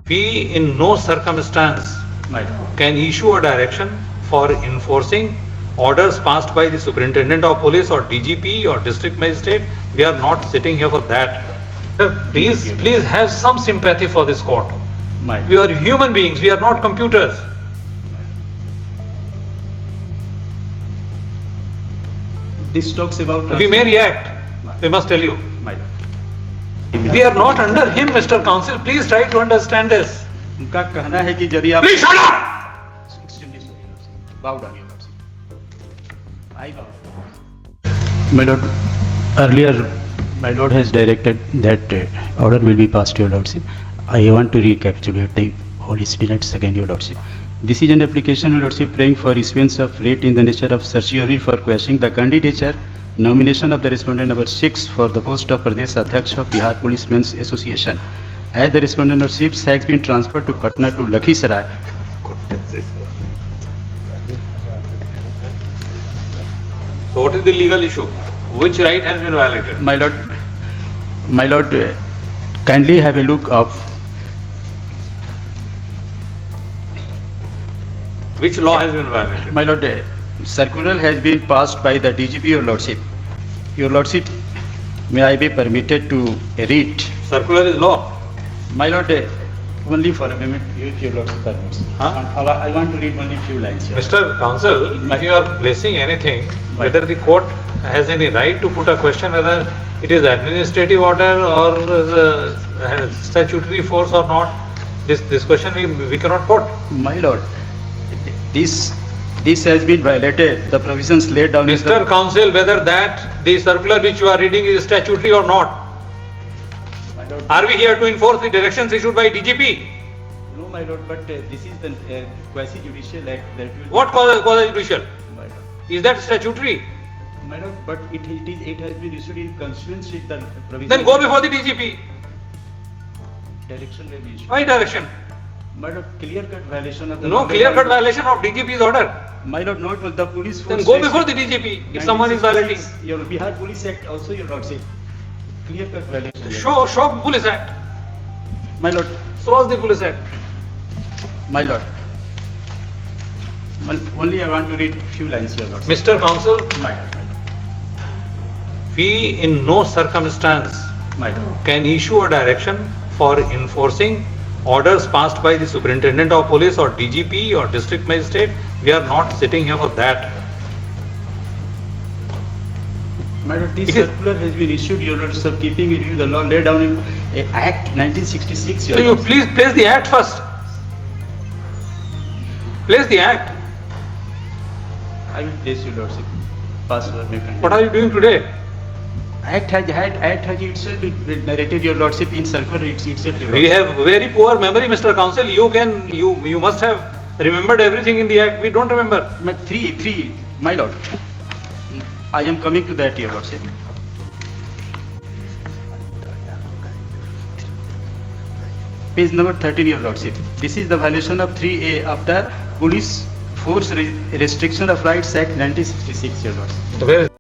We in no circumstance can issue a direction for enforcing orders passed by the Superintendent of Police or DGP or District Magistrate. We are not sitting here for that. Sir, please have some sympathy for this court. We are human beings, we are not computers. This talks about. We may react, we must tell you. We are not under him, Mr. Counsel. Please try to understand this. उनका कहना है कि यदि आप Please shut up! Extremely sorry, Lord Sir. Bow down, Your Lordship. I bow. My lord, earlier my lord has directed that order will be passed to your lordship. I want to recapitulate the whole incident again, your lordship. This is an application, your lordship, praying for issuance of writ in the nature of certiorari for questioning the candidature nomination of the respondent number 6 for the post of Pradesh Adhyaksh of Bihar Policemen's Association. As the respondent number 6 has been transferred to Patna to Lakhisaray. So what is the legal issue? Which right has been violated? My lord, kindly have a look of Which law has been violated? my lord. Circular has been passed by the DGP, your lordship. Your lordship, may I be permitted to read? Circular is law. My lord, only for a moment, if your lordship permits. Huh? I want to read only few lines here. Mr. Counsel, if you are placing anything, whether the court has any right to put a question whether it is administrative order or statutory force or not, this question we cannot put. My lord, this has been violated. The provisions laid down in Mr. Counsel, whether that the circular which you are reading is statutory or not. My lord, Are we here to enforce the directions issued by DGP? no, my lord, but this is the quasi-judicial act that will. What cause judicial? My lord. Is that statutory? My lord, but it has been issued in consonance with the provision. Then go before the DGP. Direction will be issued. Why direction? My lord, clear-cut violation of the. No clear-cut violation of DGP's order. My lord, not the police force. Then go before the DGP if someone is violating. Your Bihar Police Act also, your lordship. Clear-cut violation. Show Police Act. My lord, Show us the Police Act. my lord. Well, only I want to read few lines, your lordship. Mr. Counsel, My lord, we in no circumstance my lord. can issue a direction for enforcing orders passed by the Superintendent of Police or DGP or District Magistrate. We are not sitting here for that. My lord, this It is- circular has been issued, your lordship, keeping in view the law laid down in Act 1966, your So you lordship. please place the act first. Place the act. I will place your lordship. Pass over my What are you doing today? Act has itself narrated, your lordship, in circular itself. your We lordship. have very poor memory, Mr. Counsel. You must have remembered everything in the act. We don't remember. Three, my lord. I am coming to that, your lordship. Page number 13, your lordship. This is the violation of 3A of the Police Force Restriction of Rights Act 1966, your lordship. Where is